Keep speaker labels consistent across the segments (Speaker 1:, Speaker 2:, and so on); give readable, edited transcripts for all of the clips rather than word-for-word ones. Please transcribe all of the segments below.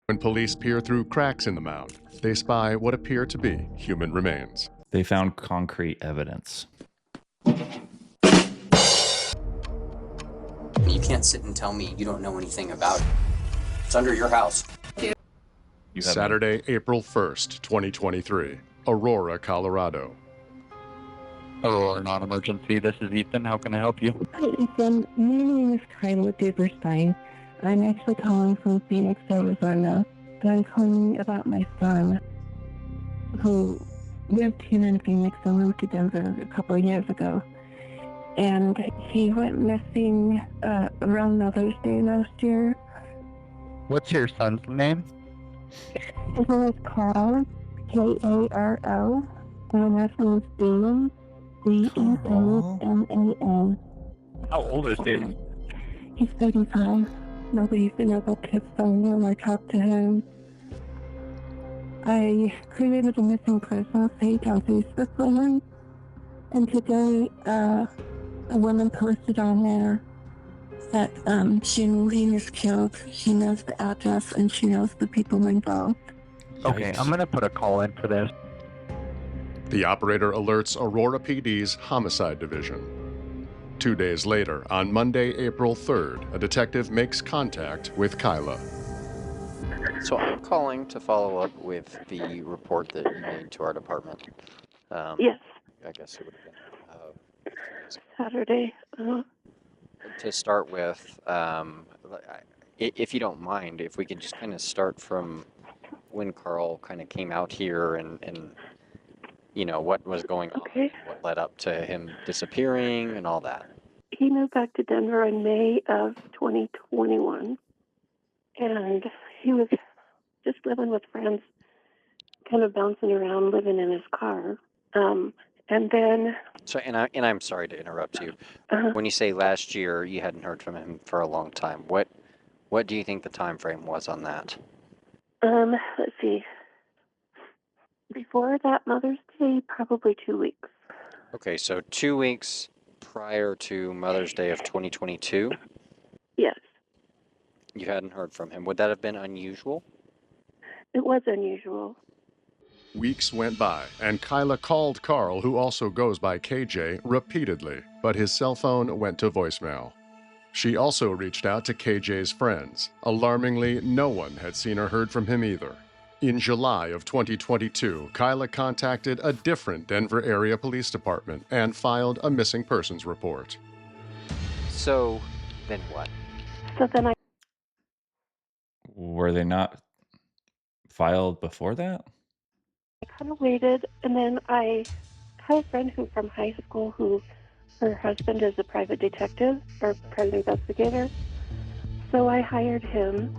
Speaker 1: When police peer through cracks in the mound, they spy what appear to be human remains.
Speaker 2: They found concrete evidence.
Speaker 3: You can't sit and tell me you don't know anything about it. It's under your house.
Speaker 1: Saturday, April 1st, 2023, Aurora, Colorado.
Speaker 4: Aurora, non-emergency. This is Ethan. How can I help you?
Speaker 5: Hi, Ethan. My name is Karl Duberstein. I'm actually calling from Phoenix, Arizona. And I'm calling about my son, who lived here in Phoenix and moved to Denver a couple of years ago. And he went missing around Mother's Day last year.
Speaker 4: What's your son's name?
Speaker 5: His name is Karl, K-A-R-L, and the last name is Beaman, B-E-A-M-A-N.
Speaker 4: How old is he?
Speaker 5: He's 35. Nobody's been able to find him or talk to him. I created a missing persons page on Facebook for him, and today a woman posted on there that she knew he was killed. She knows the address and she knows the people involved.
Speaker 4: Okay, I'm gonna put a call in for this.
Speaker 1: The operator alerts Aurora PD's Homicide Division. 2 days later, on Monday, April 3rd, a detective makes contact with Kyla.
Speaker 3: So I'm calling to follow up with the report that you made to our department.
Speaker 5: Yes,
Speaker 3: I guess it would have been a few days ago.
Speaker 5: Saturday.
Speaker 3: To start with, if you don't mind, if we could just kind of start from when Karl kind of came out here and you know, what was going on,
Speaker 5: Okay.
Speaker 3: what led up to him disappearing and all that.
Speaker 5: He moved back to Denver in May of 2021, and he was just living with friends, kind of bouncing around, living in his car. And then...
Speaker 3: So, and I'm sorry to interrupt you. When you say last year, you hadn't heard from him for a long time. What do you think the time frame was on that?
Speaker 5: Let's see. Before that Mother's Day, probably 2 weeks.
Speaker 3: Okay, so 2 weeks prior to Mother's Day of 2022?
Speaker 5: Yes.
Speaker 3: You hadn't heard from him. Would that have been unusual?
Speaker 5: It was unusual.
Speaker 1: Weeks went by, and Kyla called Karl, who also goes by KJ, repeatedly, but his cell phone went to voicemail. She also reached out to KJ's friends. Alarmingly, no one had seen or heard from him either. In July of 2022, Kyla contacted a different Denver area police department and filed a missing persons report.
Speaker 3: So, then what?
Speaker 5: So then I
Speaker 2: Were they not filed before that?
Speaker 5: kind of waited, and then I had a friend who from high school who her husband is a private detective or private investigator. So I hired him,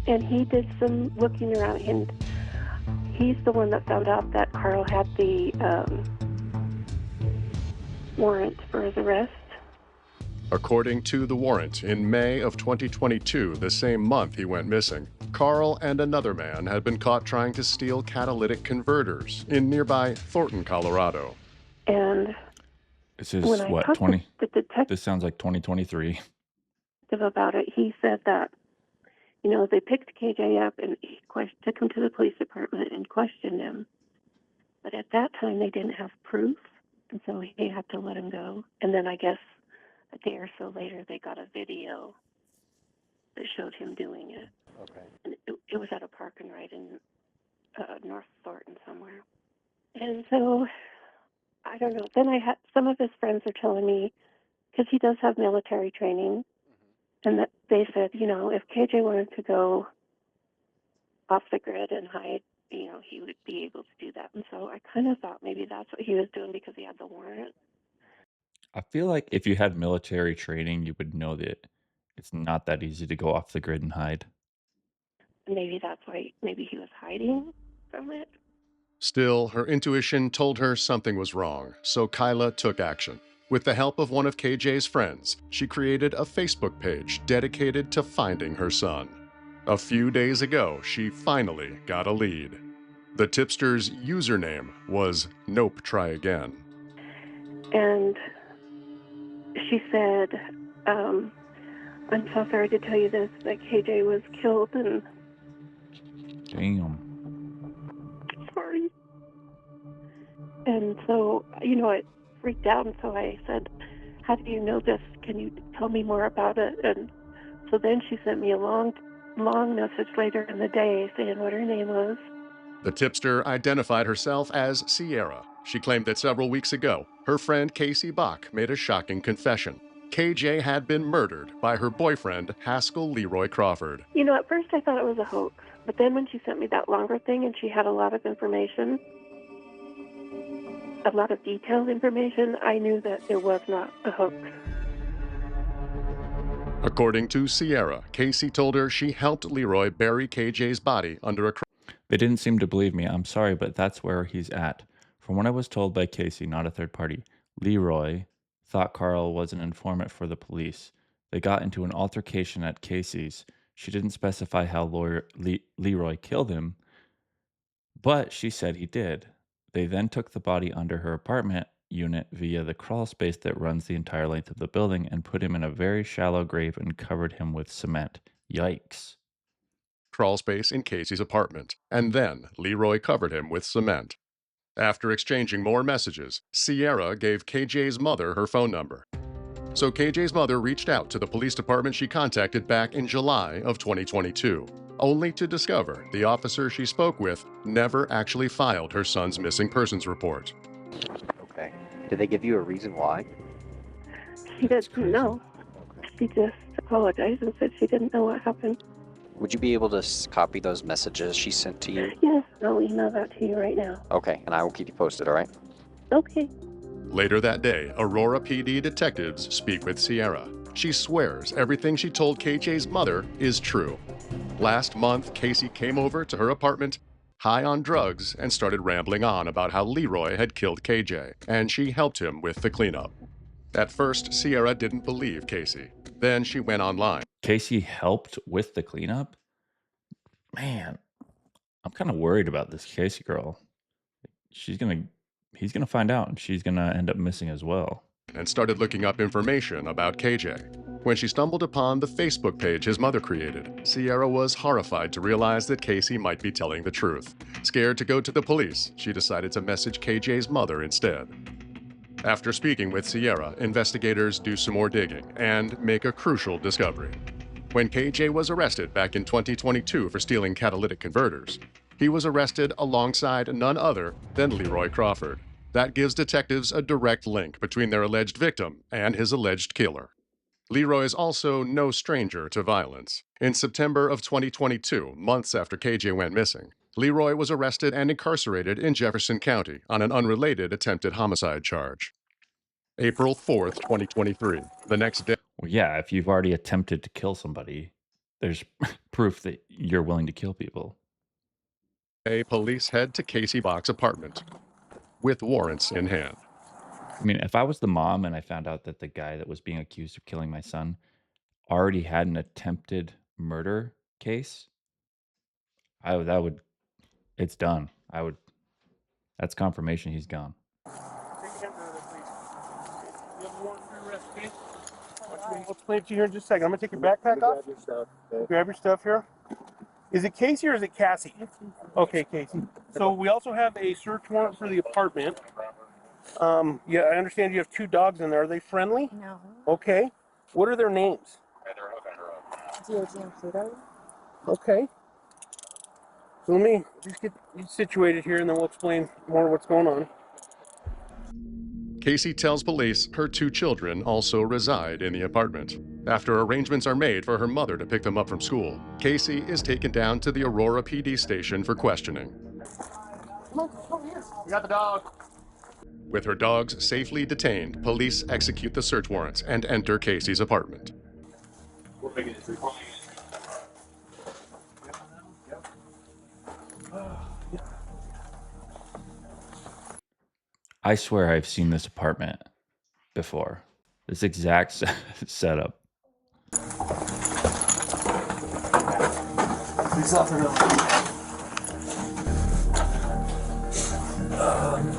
Speaker 5: and he did some looking around. And he's the one that found out that Karl had the warrant for his arrest.
Speaker 1: According to the warrant, in May of 2022, the same month he went missing, Karl and another man had been caught trying to steal catalytic converters in nearby Thornton, Colorado.
Speaker 5: And
Speaker 2: This is
Speaker 5: when I
Speaker 2: what,
Speaker 5: talked
Speaker 2: 20?
Speaker 5: to the detective
Speaker 2: This sounds like 2023.
Speaker 5: about it, he said that, you know, they picked KJ up and took him to the police department and questioned him. But at that time, they didn't have proof, and so he had to let him go. And then I guess a day or so later, they got a video that showed him doing it.
Speaker 3: Okay.
Speaker 5: And it was at a park and ride in North Thornton somewhere. And so, I don't know. Then I had some of his friends are telling me, because he does have military training, and that they said, you know, if KJ wanted to go off the grid and hide, you know, he would be able to do that. And so I kind of thought maybe that's what he was doing because he had the warrant.
Speaker 2: I feel like if you had military training, you would know that it's not that easy to go off the grid and hide.
Speaker 5: Maybe that's why maybe he was hiding from it.
Speaker 1: Still, her intuition told her something was wrong, so Kyla took action. With the help of one of KJ's friends, she created a Facebook page dedicated to finding her son. A few days ago, she finally got a lead. The tipster's username was Nope Try Again.
Speaker 5: And she said, I'm so sorry to tell you this, that KJ was killed, and
Speaker 2: Damn.
Speaker 5: Sorry. And so, you know, I freaked out, and so I said, how do you know this? Can you tell me more about it? And so then she sent me a long message later in the day saying what her name was.
Speaker 1: The tipster identified herself as Sierra. She claimed that several weeks ago, her friend Casey Bach made a shocking confession. KJ had been murdered by her boyfriend, Haskel Leroy Crawford.
Speaker 5: You know, at first I thought it was a hoax, but then when she sent me that longer thing and she had a lot of information, a lot of detailed information, I knew that it was not a hoax.
Speaker 1: According to Sierra, Casey told her she helped Leroy bury KJ's body under a
Speaker 2: They didn't seem to believe me. I'm sorry, but that's where he's at. From what I was told by Casey, not a third party, Leroy thought Karl was an informant for the police. They got into an altercation at Casey's. She didn't specify how Leroy killed him, but she said he did. They then took the body under her apartment unit via the crawl space that runs the entire length of the building and put him in a very shallow grave and covered him with cement. Yikes.
Speaker 1: crawl space in Casey's apartment, and then Leroy covered him with cement. After exchanging more messages, Sierra gave KJ's mother her phone number. So KJ's mother reached out to the police department she contacted back in July of 2022, only to discover the officer she spoke with never actually filed her son's missing persons report.
Speaker 3: Okay. Did they give you a reason why?
Speaker 5: She
Speaker 2: That's
Speaker 5: didn't know. She just apologized and said she didn't know what happened.
Speaker 3: Would you be able to copy those messages she sent to you?
Speaker 5: Yes, I'll email that to you right now.
Speaker 3: Okay, and I will keep you posted, all right?
Speaker 5: Okay.
Speaker 1: Later that day, Aurora PD detectives speak with Sierra. She swears everything she told KJ's mother is true. Last month, Casey came over to her apartment, high on drugs, and started rambling on about how Leroy had killed KJ, and she helped him with the cleanup. At first, Sierra didn't believe Casey. Then she went online.
Speaker 2: Casey helped with the cleanup? Man, I'm kind of worried about this Casey girl. He's gonna find out, and she's gonna end up missing as well.
Speaker 1: And started looking up information about KJ. When she stumbled upon the Facebook page his mother created, Sierra was horrified to realize that Casey might be telling the truth. Scared to go to the police, she decided to message KJ's mother instead. After speaking with Sierra, investigators do some more digging and make a crucial discovery. When KJ was arrested back in 2022 for stealing catalytic converters, he was arrested alongside none other than Leroy Crawford. That gives detectives a direct link between their alleged victim and his alleged killer. Leroy is also no stranger to violence. In September of 2022, months after KJ went missing, Leroy was arrested and incarcerated in Jefferson County on an unrelated attempted homicide charge. April 4th, 2023, the next day.
Speaker 2: Well, yeah, if you've already attempted to kill somebody, there's proof that you're willing to kill people.
Speaker 1: Police head to Casey Bach's apartment with warrants in hand.
Speaker 2: I mean, if I was the mom and I found out that the guy that was being accused of killing my son already had an attempted murder case, it's done. That's confirmation he's gone.
Speaker 6: I'll explain it to you here in just a second. I'm going to take your backpack off. Grab your stuff here. Is it Casey or is it Cassie? Okay, Casey. So we also have a search warrant for the apartment. Yeah, I understand you have 2 dogs in there. Are they friendly?
Speaker 7: No.
Speaker 6: Okay. What are their names?
Speaker 7: DOG and Pluto.
Speaker 6: Okay. So let me just get you situated here and then we'll explain more what's going on.
Speaker 1: Casey tells police her 2 children also reside in the apartment. After arrangements are made for her mother to pick them up from school, Casey is taken down to the Aurora PD station for questioning.
Speaker 6: Come on, over here. We got the dog.
Speaker 1: With her dogs safely detained, police execute the search warrants and enter Casey's apartment.
Speaker 2: I swear I've seen this apartment before. This exact setup.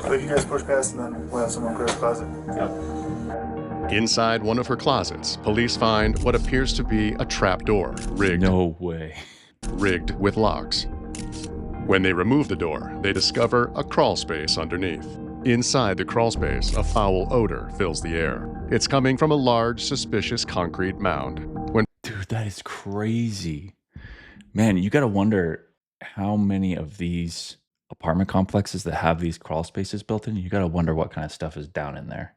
Speaker 8: But you guys push past and then we'll have someone clear the closet.
Speaker 2: Yep.
Speaker 1: Inside one of her closets, police find what appears to be a trap door, rigged
Speaker 2: No way.
Speaker 1: with locks. When they remove the door, they discover a crawl space underneath. Inside the crawl space, a foul odor fills the air. It's coming from a large, suspicious concrete mound.
Speaker 2: Dude, that is crazy. Man, you got to wonder how many of these apartment complexes that have these crawl spaces built in, you got to wonder what kind of stuff is down in there.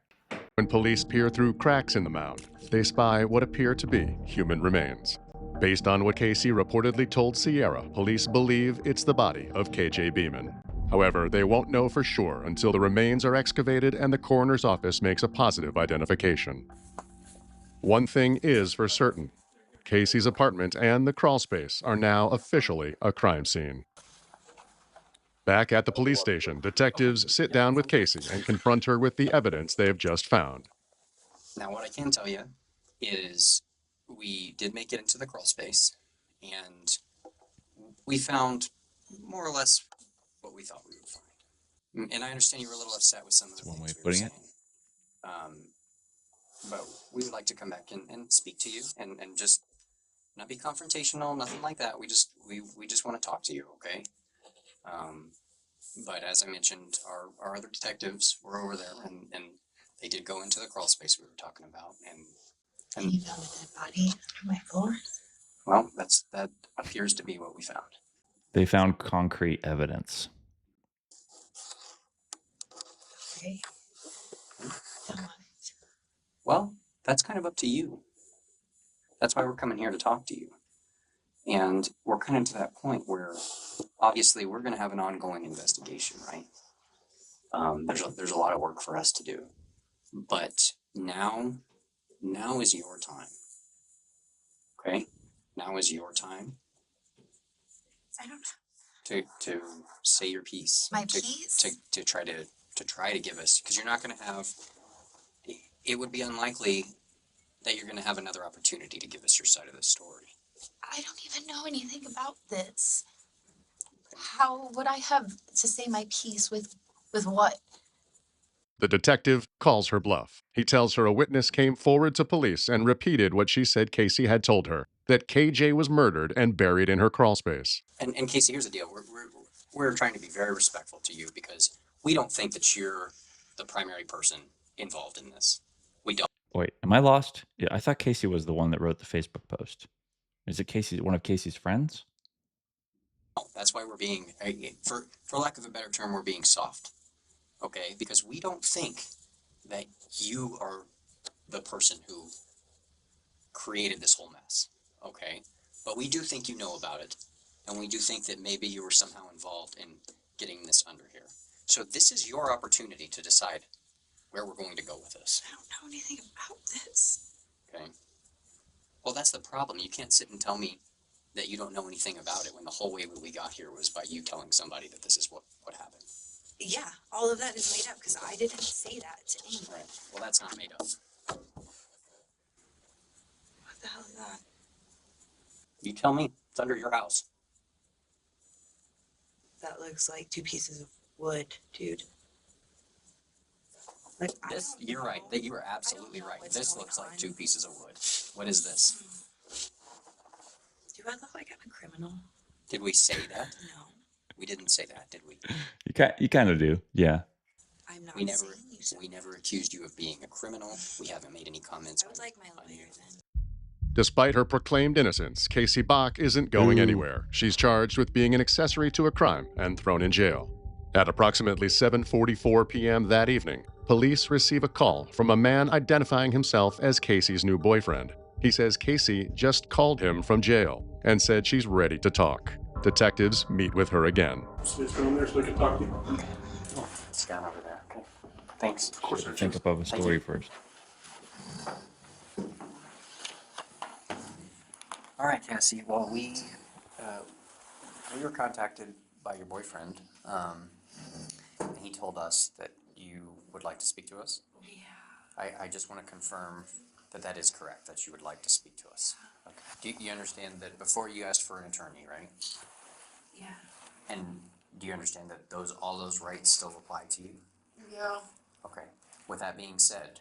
Speaker 1: When police peer through cracks in the mound, they spy what appear to be human remains. Based on what Casey reportedly told Sierra, police believe it's the body of KJ Beaman. However, they won't know for sure until the remains are excavated and the coroner's office makes a positive identification. One thing is for certain. Casey's apartment and the crawl space are now officially a crime scene. Back at the police station, detectives sit down with Casey and confront her with the evidence they have just found.
Speaker 3: Now, what I can tell you is we did make it into the crawl space, and we found more or less what we thought we would find. And I understand you were a little upset with some of the
Speaker 2: That's one way
Speaker 3: things
Speaker 2: of
Speaker 3: we were
Speaker 2: putting it.
Speaker 3: saying. But we would like to come back and speak to you and just not be confrontational, nothing like that. We just want to talk to you, okay? But as I mentioned, our other detectives were over there, and they did go into the crawl space we were talking about, and
Speaker 7: you found a dead body on my floor?
Speaker 3: well, that appears to be what we found.
Speaker 2: They found concrete evidence.
Speaker 7: Okay. So what?
Speaker 3: Well, that's kind of up to you. That's why we're coming here to talk to you. And we're kind of to that point where obviously we're going to have an ongoing investigation, right? There's a lot of work for us to do, but now is your time. Okay, now is your time.
Speaker 7: I don't know.
Speaker 3: To say your piece.
Speaker 7: My piece?
Speaker 3: To try to give us, because you're not going to have. It would be unlikely that you're going to have another opportunity to give us your side of the story.
Speaker 7: I don't even know anything about this. How would I have to say my piece with what?
Speaker 1: The detective calls her bluff. He tells her a witness came forward to police and repeated what she said Casey had told her, that KJ was murdered and buried in her crawl space.
Speaker 3: And Casey, here's the deal. We're trying to be very respectful to you because we don't think that you're the primary person involved in this. We don't.
Speaker 2: Wait, am I lost? Yeah, I thought Casey was the one that wrote the Facebook post. Is it Casey, one of Casey's friends?
Speaker 3: That's why we're being, for lack of a better term, we're being soft. Okay? Because we don't think that you are the person who created this whole mess. Okay? But we do think you know about it. And we do think that maybe you were somehow involved in getting this under here. So this is your opportunity to decide where we're going to go with this.
Speaker 7: I don't know anything about this.
Speaker 3: Okay? Well, that's the problem. You can't sit and tell me that you don't know anything about it when the whole way we got here was by you telling somebody that this is what happened.
Speaker 7: Yeah, all of that is made up because I didn't say that to anyone.
Speaker 3: Right. Well, that's not made up.
Speaker 7: What the hell is that?
Speaker 3: You tell me. It's under your house.
Speaker 7: That looks like 2 pieces of wood, dude. Like,
Speaker 3: You're right. That you are absolutely right. This looks like 2 pieces of wood. What is this?
Speaker 7: Do I look like I'm a criminal?
Speaker 3: Did we say that?
Speaker 7: No.
Speaker 3: We didn't say that, did we?
Speaker 2: You kind of do, yeah.
Speaker 7: I'm not
Speaker 3: We
Speaker 7: saying you so.
Speaker 3: never accused you of being a criminal. We haven't made any comments.
Speaker 7: I would like my lawyer then.
Speaker 1: Despite her proclaimed innocence, Casey Bach isn't going anywhere. She's charged with being an accessory to a crime and thrown in jail. At approximately 7:44 p.m. that evening, police receive a call from a man identifying himself as Casey's new boyfriend. He says Casey just called him from jail and said she's ready to talk. Detectives meet with her again.
Speaker 6: Just go in there so we can talk to you.
Speaker 3: It's down over there. Okay. Thanks.
Speaker 6: Of course,
Speaker 2: Think up of a story first.
Speaker 3: All right, Cassie. Well, we were contacted by your boyfriend, and he told us that you would like to speak to us.
Speaker 7: Yeah.
Speaker 3: I just want to confirm that that is correct, that you would like to speak to us. Okay. Do you understand that before you asked for an attorney, right?
Speaker 7: Yeah.
Speaker 3: And do you understand that all those rights still apply to you?
Speaker 7: Yeah.
Speaker 3: Okay. With that being said,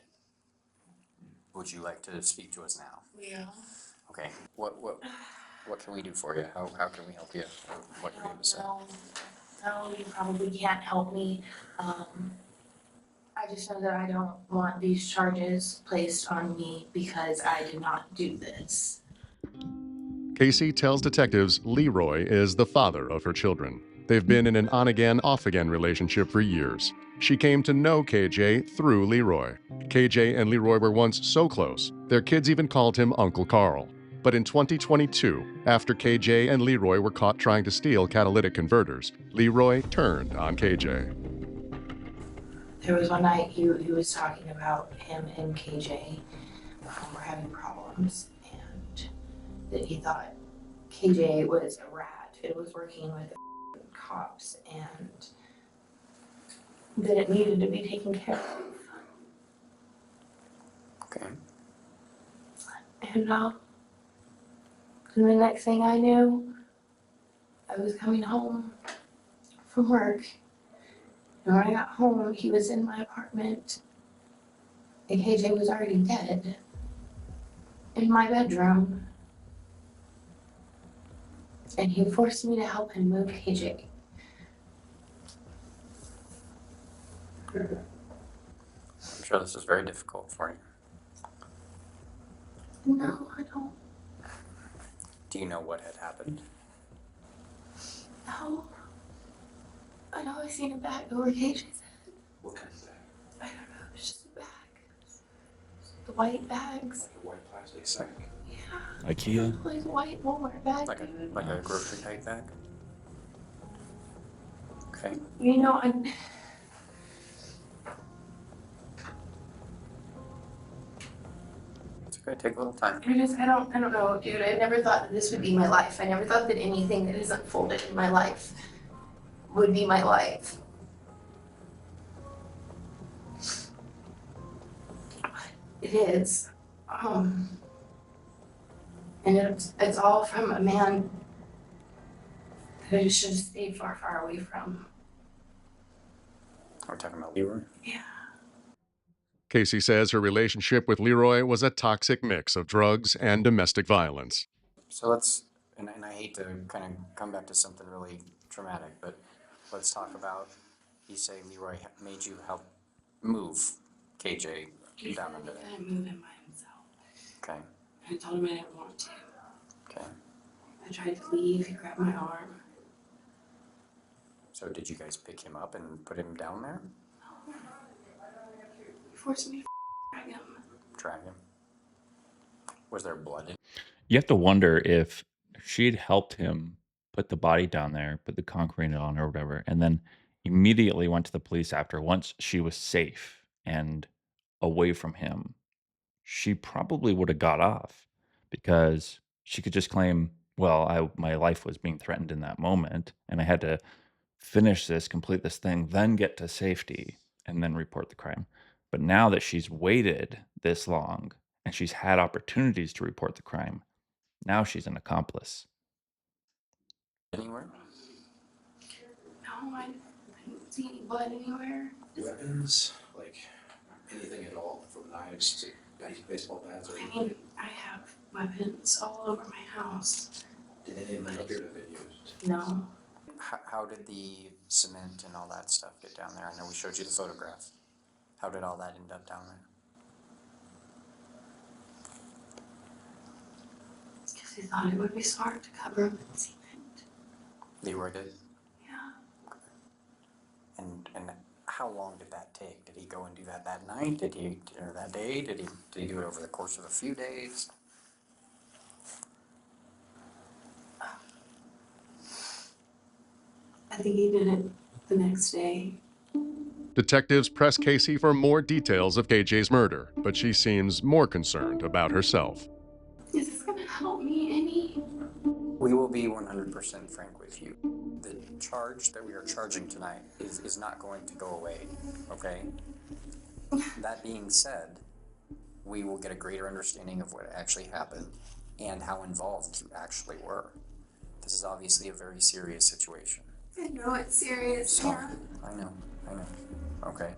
Speaker 3: would you like to speak to us now?
Speaker 7: Yeah.
Speaker 3: Okay. What can we do for you? How can we help you? What can we say?
Speaker 9: so you probably can't help me. I just know that I don't want these charges placed on me because I did not do this.
Speaker 1: Casey tells detectives Leroy is the father of her children. They've been in an on-again, off-again relationship for years. She came to know KJ through Leroy. KJ and Leroy were once so close, their kids even called him Uncle Karl. But in 2022, after KJ and Leroy were caught trying to steal catalytic converters, Leroy turned on KJ.
Speaker 9: There was one night he was talking about him and KJ were having problems, and that he thought KJ was a rat. It was working with the cops, and that it needed to be taken care of.
Speaker 3: Okay.
Speaker 9: And the next thing I knew, I was coming home from work. And when I got home, he was in my apartment, and KJ was already dead in my bedroom. And he forced me to help him move KJ.
Speaker 3: I'm sure this is very difficult for you.
Speaker 9: No, I don't.
Speaker 3: Do you know what had happened?
Speaker 9: No. I know I seen a bag over KJ's head.
Speaker 3: What kind of bag?
Speaker 9: I don't know, it's just a bag. The white bags.
Speaker 3: Like a white plastic sack?
Speaker 9: Yeah.
Speaker 2: IKEA?
Speaker 9: Like a white Walmart bag.
Speaker 3: Like a grocery type bag? Okay.
Speaker 9: You know,
Speaker 3: It's okay, take a little time.
Speaker 9: I don't know, dude. I never thought that this would be my life. I never thought that anything that has unfolded in my life would be my life. But it is. And it's all from a man that I just should have stayed far, far away from.
Speaker 3: We're talking about Leroy?
Speaker 9: Yeah.
Speaker 1: Casey says her relationship with Leroy was a toxic mix of drugs and domestic violence.
Speaker 3: So let's, and I hate to kind of come back to something really traumatic, but let's talk about, you say Leroy made you help move KJ down under there.
Speaker 9: He couldn't move him by himself.
Speaker 3: Okay,
Speaker 9: I told him I didn't want to.
Speaker 3: okay.
Speaker 9: I tried to leave, he grabbed my arm.
Speaker 3: So did you guys pick him up and put him down there?
Speaker 9: He forced me to drag him.
Speaker 3: Drag him? Was there blood in?
Speaker 2: You have to wonder if she'd helped him put the body down there, put the concrete on or whatever, and then immediately went to the police after once she was safe and away from him. She probably would have got off because she could just claim, well, my life was being threatened in that moment and I had to finish this, complete this thing, then get to safety and then report the crime. But now that she's waited this long and she's had opportunities to report the crime, now she's an accomplice.
Speaker 3: Anywhere?
Speaker 9: No, I didn't see any blood anywhere.
Speaker 10: Weapons, like anything at all, from knives to baseball bats or
Speaker 9: I
Speaker 10: anything?
Speaker 9: mean, I have weapons all over my house.
Speaker 10: Did any of them appear to have been used?
Speaker 9: No.
Speaker 3: How did the cement and all that stuff get down there? I know we showed you the photograph. How did all that end up down there?
Speaker 9: Because he thought it would be smart to cover him in cement.
Speaker 3: Leroy did?
Speaker 9: Yeah.
Speaker 3: And how long did that take? Did he go and do that night? Or that day? Did he do it over the course of a few days?
Speaker 9: I think he did it the next day.
Speaker 1: Detectives press Casey for more details of KJ's murder, but she seems more concerned about herself.
Speaker 9: Is this going to help me any?
Speaker 3: We will be 100% frank with you. The charge that we are charging tonight is not going to go away, okay? That being said, we will get a greater understanding of what actually happened and how involved you actually were. This is obviously a very serious situation.
Speaker 9: I know it's serious,
Speaker 3: So,
Speaker 9: yeah.
Speaker 3: I know. Okay.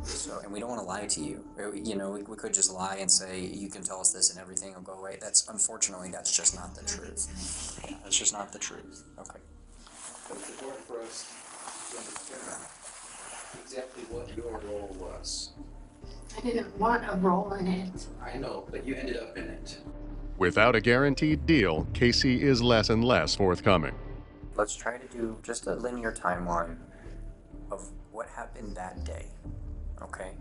Speaker 3: So, and we don't want to lie to you. You know, we could just lie and say, you can tell us this and everything will go away. Unfortunately, that's just not the truth. That's just not the truth. Okay.
Speaker 10: But it's important for us exactly what your role was.
Speaker 9: I didn't want a role in it.
Speaker 10: I know, but you ended up in it.
Speaker 1: Without a guaranteed deal, Casey is less and less forthcoming.
Speaker 3: Let's try to do just a linear timeline of what happened that day, okay?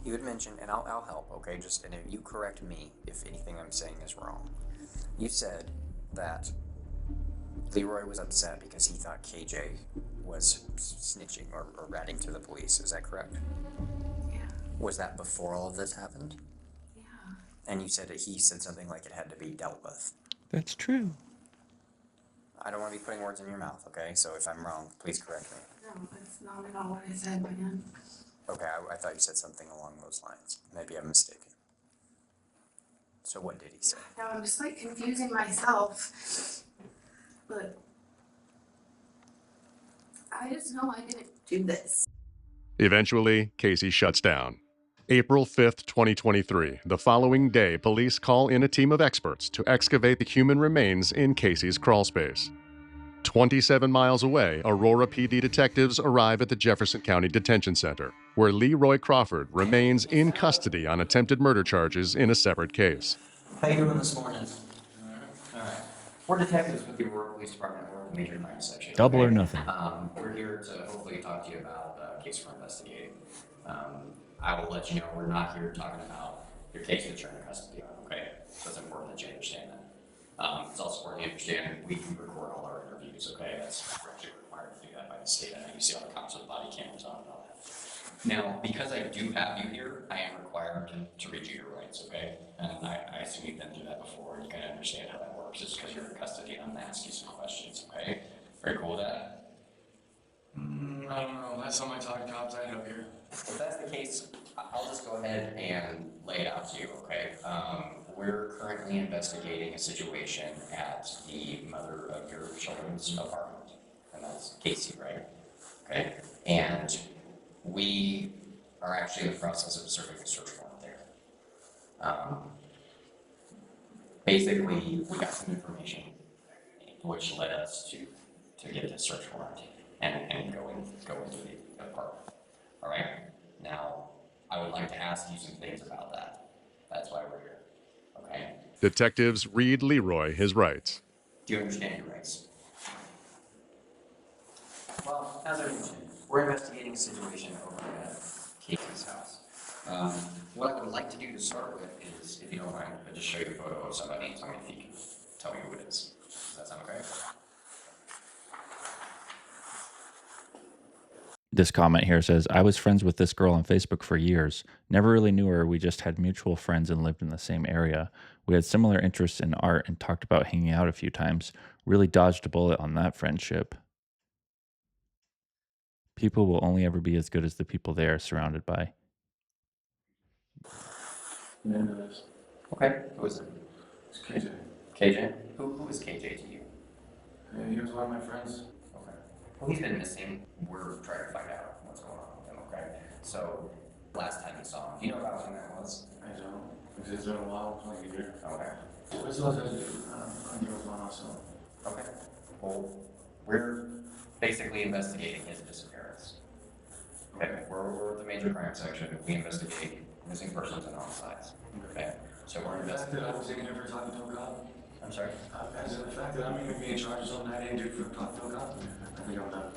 Speaker 3: You had mentioned, and I'll help, okay? And if you correct me if anything I'm saying is wrong. You said that Leroy was upset because he thought KJ was snitching or ratting to the police. Is that correct?
Speaker 9: Yeah.
Speaker 3: Was that before all of this happened?
Speaker 9: Yeah.
Speaker 3: And you said that he said something like it had to be dealt with.
Speaker 2: That's true.
Speaker 3: I don't want to be putting words in your mouth, okay? So if I'm wrong, please correct me.
Speaker 9: No, that's not at all what I said, man.
Speaker 3: Okay, I thought you said something along those lines. Maybe I'm mistaken. So what did he say?
Speaker 9: No, I'm just like confusing myself. But I just know I didn't do this.
Speaker 1: Eventually, Casey shuts down. April 5th, 2023. The following day, police call in a team of experts to excavate the human remains in Casey's crawl space. 27 miles away, Aurora PD detectives arrive at the Jefferson County Detention Center, where Leroy Crawford remains in custody on attempted murder charges in a separate case.
Speaker 3: How you doing this morning? All right. We're detectives with the Aurora Police Department. We're in the major crime section.
Speaker 2: Double or nothing.
Speaker 3: We're here to hopefully talk to you about a case we're investigating. I will let you know we're not here talking about your case that you're in custody of, okay? So it's important that you understand that. It's also important to understand we do record all our interviews, okay? That's actually required to do that by the state. I know you see all the cops with body cameras on and all that. Now, because I do have you here, I am required to read you your rights, okay? And I assume you've been through that before and you kind of understand how that works. It's because you're in custody and I'm going to ask you some questions, okay? Very cool with that?
Speaker 10: I don't know. Last time I talked to cops, I ended up here.
Speaker 3: If that's the case, I'll just go ahead and lay it out to you, okay? We're currently investigating a situation at the mother of your children's apartment, and that's Casey, right? Okay, and we are actually in the process of serving a search warrant there. Basically, we got some information which led us to get this search warrant and go into the apartment. All right. Now, I would like to ask you some things about that. That's why we're here. Okay.
Speaker 1: Detectives read Leroy his rights.
Speaker 3: Do you understand your rights? Well, as I mentioned, we're investigating a situation over at Casey's house. What I would like to do to start with is, if you don't mind, I'll just show you a photo of somebody and tell me if you can tell me who it is. Does that sound okay?
Speaker 2: This comment here says, I was friends with this girl on Facebook for years. Never really knew her. We just had mutual friends and lived in the same area. We had similar interests in art and talked about hanging out a few times. Really dodged a bullet on that friendship. People will only ever be as good as the people they are surrounded by.
Speaker 3: Okay. Who is it?
Speaker 10: It's KJ.
Speaker 3: KJ? Who is KJ to you?
Speaker 10: Yeah, he was one of my friends.
Speaker 3: Okay. Well, he's been missing. We're trying to find out what's going on with him, okay? So, last time you saw him, do you know about when that was?
Speaker 10: I don't. Because it's been a while, like a year.
Speaker 3: Okay.
Speaker 10: What's the other dude? I knew it was one also.
Speaker 3: Okay. Well, we're basically investigating his disappearance. Okay. We're the major crime section. We investigate missing persons and homicides. Okay. So we're
Speaker 10: The fact that I
Speaker 3: investigating.
Speaker 10: was even ever talking to a cop.
Speaker 3: I'm sorry.
Speaker 10: As in the fact that I'm even being charged with something I didn't do for talking to a cop. I think I'm done.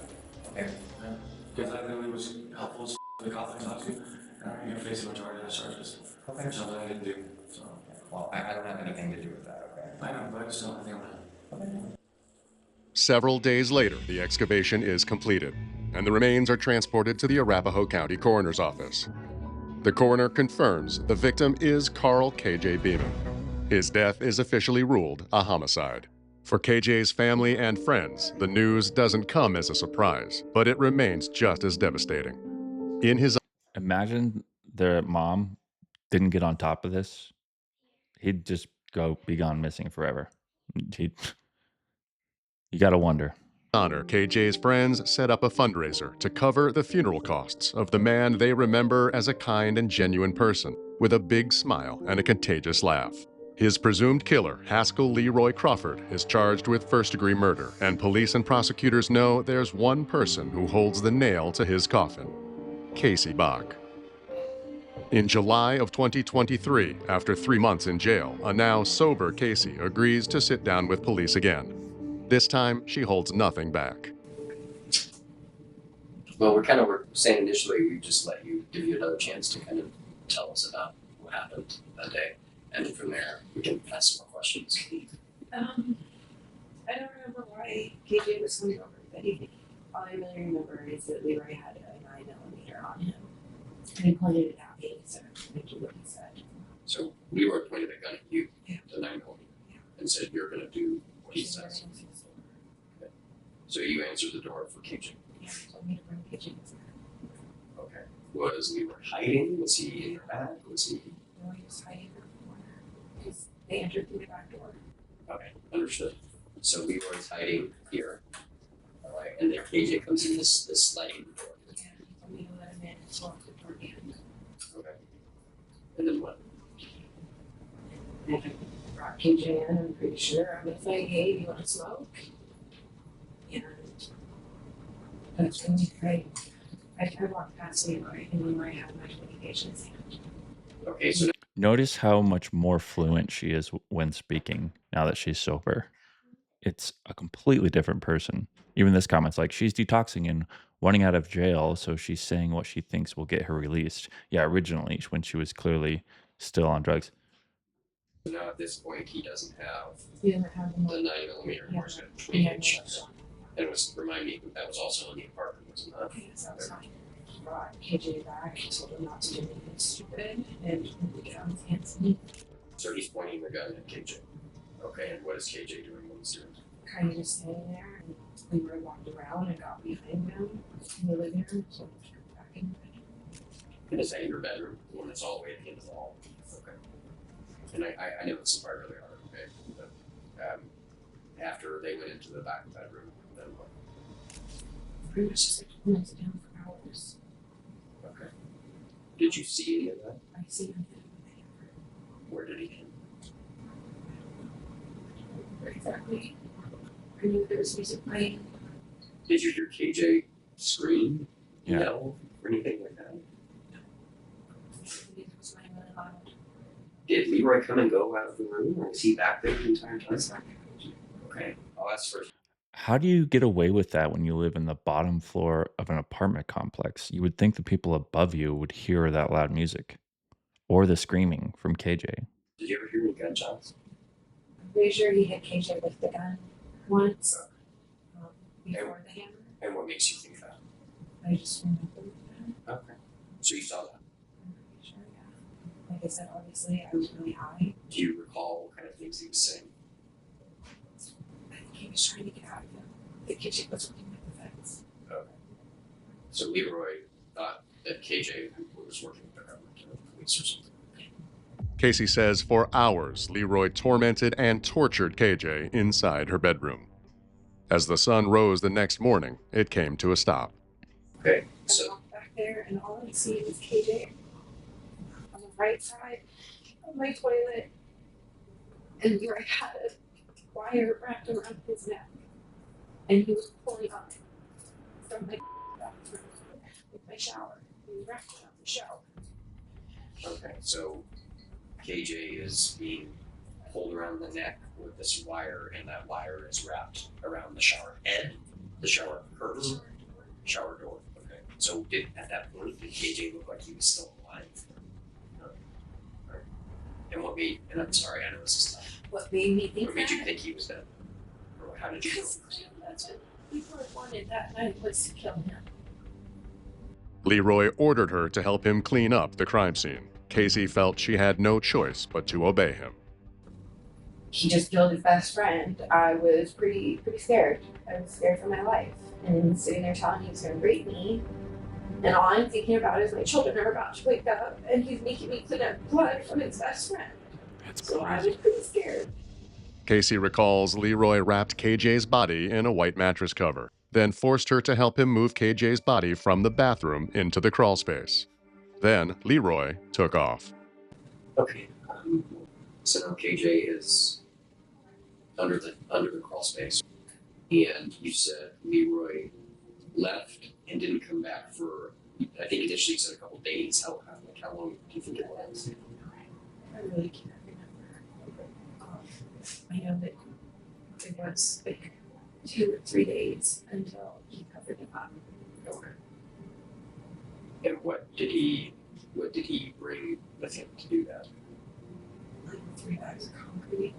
Speaker 3: Okay.
Speaker 10: Yeah. Because I literally was helpful as to the cop I talked to, and I'm even facing a charges
Speaker 3: Okay.
Speaker 10: for something I didn't do. So
Speaker 3: Well, I don't have anything to do with that, okay?
Speaker 10: I know, but I just don't think I'm done.
Speaker 1: Several days later, the excavation is completed, and the remains are transported to the Arapahoe County Coroner's Office. The coroner confirms the victim is Karl KJ Beaman. His death is officially ruled a homicide. For KJ's family and friends, the news doesn't come as a surprise, but it remains just as devastating. In his
Speaker 2: Imagine their mom didn't get on top of this. He'd just be gone missing forever. You got to wonder.
Speaker 1: honor, KJ's friends set up a fundraiser to cover the funeral costs of the man they remember as a kind and genuine person, with a big smile and a contagious laugh. His presumed killer, Haskel Leroy Crawford, is charged with first-degree murder, and police and prosecutors know there's one person who holds the nail to his coffin. Casey Bach. In July of 2023, after 3 months in jail, a now sober Casey agrees to sit down with police again. This time, she holds nothing back.
Speaker 10: Well, we're saying initially we just give you another chance to kind of tell us about what happened that day. And from there, we can ask some more questions.
Speaker 9: I don't remember why KJ was coming over that evening. All I really remember is that Leroy had a 9mm on him. And he pointed it at me, so I think what he said.
Speaker 10: So Leroy pointed a gun at you,
Speaker 9: Yeah.
Speaker 10: the 9mm,
Speaker 9: Yeah.
Speaker 10: and said you're going to do what he says. Okay. So you answered the door for KJ.
Speaker 9: Yeah, he told me to bring KJ.
Speaker 10: Okay. Was Leroy hiding? Was he in your bag? Was he?
Speaker 9: No, he was hiding in the corner. Because they entered through the back door.
Speaker 10: Okay, understood. So Leroy's hiding here. All right, and then KJ comes in this sliding door.
Speaker 9: Yeah, he told me to let him in and so locked the door again.
Speaker 10: Okay. And then what?
Speaker 9: And I brought KJ in, I'm pretty sure. I'm just like, hey, do you want to smoke? And that's when I walked past Leroy, and Leroy had my medication in his hand.
Speaker 10: Okay, so
Speaker 2: Notice how much more fluent she is when speaking now that she's sober. It's a completely different person. Even this comment's like she's detoxing and wanting out of jail, so she's saying what she thinks will get her released. Yeah, originally when she was clearly still on drugs.
Speaker 10: now at this point he doesn't have
Speaker 9: He doesn't have
Speaker 10: the 9mm, or is it 28 shots? And it was, remind me, that was also in the apartment, wasn't that?
Speaker 9: Yes, that was fine. He brought KJ back and told him not to do anything stupid and to get on his hands and knees.
Speaker 10: So he's pointing the gun at KJ. Okay, and what is KJ doing when he's doing it?
Speaker 9: Kind of just standing there, and Leroy walked around and got behind him in the living room, so he got back in the bedroom.
Speaker 10: And is that your bedroom, the one that's all the way at the end of the hall? Okay. And I know this is part really hard, okay? But after they went into the back bedroom, then what?
Speaker 9: Pretty much just like went down for hours.
Speaker 10: Okay. Did you see any of that?
Speaker 9: I see him with the hammer.
Speaker 10: Where did he hit?
Speaker 9: Exactly. I knew there was music playing.
Speaker 10: Did you hear KJ scream,
Speaker 2: Yeah.
Speaker 10: yell, or anything like that?
Speaker 9: It was playing really loud.
Speaker 10: Did Leroy come and go out of the room, or was he back there the entire time?
Speaker 9: It's back there.
Speaker 10: Okay, I'll ask first.
Speaker 2: How do you get away with that when you live in the bottom floor of an apartment complex? You would think the people above you would hear that loud music or the screaming from KJ.
Speaker 10: Did you ever hear any gunshots?
Speaker 9: I'm pretty sure he hit KJ with the gun once before the hammer.
Speaker 10: And what makes you think that?
Speaker 9: I just remember that.
Speaker 10: Okay. So you saw that.
Speaker 9: I'm pretty sure, yeah. Like I said, obviously, I was really high.
Speaker 10: Do you recall what kind of things he was saying?
Speaker 9: I think he was trying to get out of the kitchen was looking at the fence.
Speaker 10: Okay. So Leroy thought that KJ was working with the government or the police or something.
Speaker 1: Casey says for hours, Leroy tormented and tortured KJ inside her bedroom. As the sun rose the next morning, it came to a stop.
Speaker 10: Okay.
Speaker 9: I
Speaker 10: So
Speaker 9: walked back there, and all I see is KJ on the right side of my toilet, and Leroy had a wire wrapped around his neck, and he was pulling on it from my bathroom with my shower. He was wrapped around the shower.
Speaker 10: okay. So KJ is being pulled around the neck with this wire, and that wire is wrapped around the shower head, the shower curtain, shower door. Okay. So at that point, did KJ look like he was still alive? No. Right. And what made? And I'm sorry, I know this is tough.
Speaker 9: What made me think
Speaker 10: What made you
Speaker 9: that?
Speaker 10: think he was dead? Or how did you know?
Speaker 9: Because that's what Leroy wanted that night, was to kill him.
Speaker 1: Leroy ordered her to help him clean up the crime scene. Casey felt she had no choice but to obey him.
Speaker 9: He just killed his best friend. I was pretty scared. I was scared for my life. And sitting there telling me he was going to rape me. And all I'm thinking about is my children are about to wake up and he's making me clean up blood from his best friend. So I was pretty scared.
Speaker 1: Casey recalls Leroy wrapped KJ's body in a white mattress cover, then forced her to help him move KJ's body from the bathroom into the crawl space. Then Leroy took off.
Speaker 10: Okay. So now KJ is under the crawl space, and you said Leroy left and didn't come back for I think initially you said a couple days. How long do you think it was?
Speaker 9: I really can't remember. I know that it was like 2 or 3 days until he covered it up.
Speaker 10: Okay. And what did he bring with him to do that?
Speaker 9: Like 3 bags of concrete.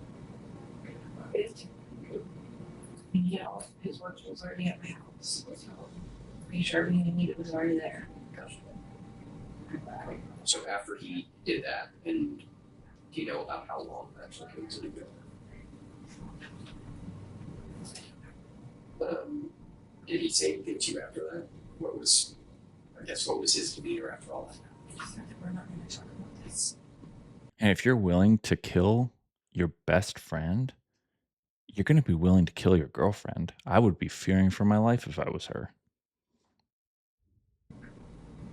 Speaker 9: It, you know, his work was already at my house, so pretty sure everything I needed was already there.
Speaker 10: So after he did that, and do you know about how long that actually took to do that? Did he say anything to you after that? What was his demeanor after all that?
Speaker 9: We're not going to talk about this.
Speaker 2: And if you're willing to kill your best friend, you're going to be willing to kill your girlfriend. I would be fearing for my life if I was her.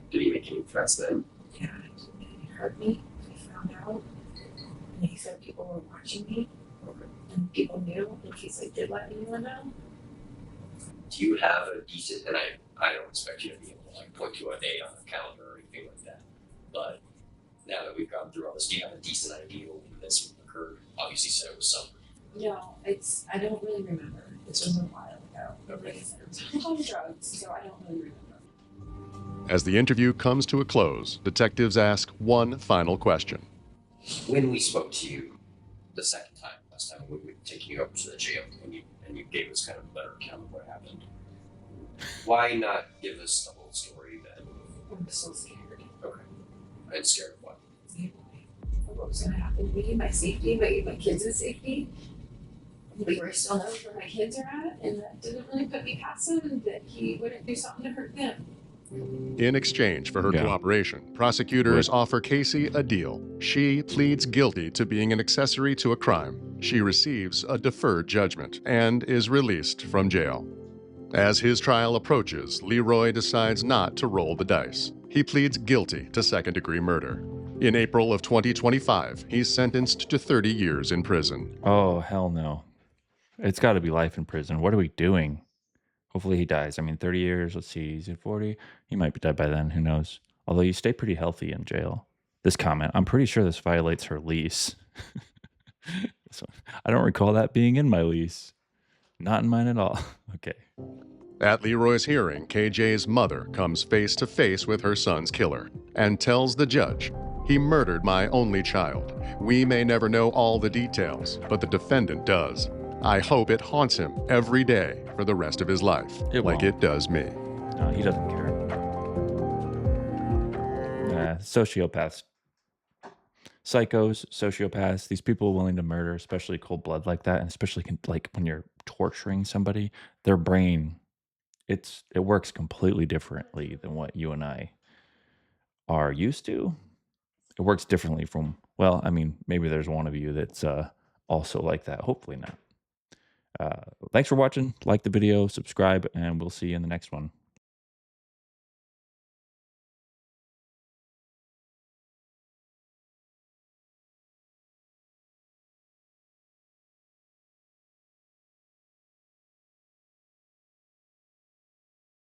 Speaker 10: Did he make any threats then?
Speaker 9: Yeah, he hurt me. He found out. And he said people were watching me.
Speaker 10: Okay.
Speaker 9: And people knew in case I did let anyone know.
Speaker 10: Do you have a decent, and I don't expect you to be able to like point to a date on the calendar or anything like that, but now that we've gone through all this, do you have a decent idea when this occurred? Obviously you said it was summer.
Speaker 9: No, I don't really remember. This was a while ago. Like I said, it was on drugs, so I don't really remember.
Speaker 1: As the interview comes to a close, detectives ask one final question.
Speaker 10: When we spoke to you the second time, last time we were taking you up to the jail, and you gave us kind of a better account of what happened, why not give us the whole story then?
Speaker 9: I'm so scared.
Speaker 10: Okay. And scared of what?
Speaker 9: What was going to happen to me, my safety, my kids' safety. Like where I still know where my kids are at, and that didn't really put me past him, and that he wouldn't do something to hurt them.
Speaker 1: In exchange for her cooperation, prosecutors offer Casey a deal. She pleads guilty to being an accessory to a crime. She receives a deferred judgment and is released from jail. As his trial approaches, Leroy decides not to roll the dice. He pleads guilty to second-degree murder. In April of 2025, he's sentenced to 30 years in prison.
Speaker 2: Oh, hell no. It's got to be life in prison. What are we doing? Hopefully he dies. I mean, 30 years. Let's see. He's at 40. He might be dead by then. Who knows? Although you stay pretty healthy in jail. This comment, I'm pretty sure this violates her lease. So, I don't recall that being in my lease. Not in mine at all. Okay.
Speaker 1: At Leroy's hearing, KJ's mother comes face to face with her son's killer and tells the judge, "He murdered my only child. We may never know all the details, but the defendant does. I hope it haunts him every day for the rest of his life, like it does me."
Speaker 2: No, he doesn't care. Sociopaths. Psychos, sociopaths, these people willing to murder, especially cold blood like that, and especially like when you're torturing somebody, their brain, it works completely differently than what you and I are used to. It works differently from, well, I mean, maybe there's one of you that's also like that. Hopefully not. Thanks for watching. Like the video, subscribe, and we'll see you in the next one.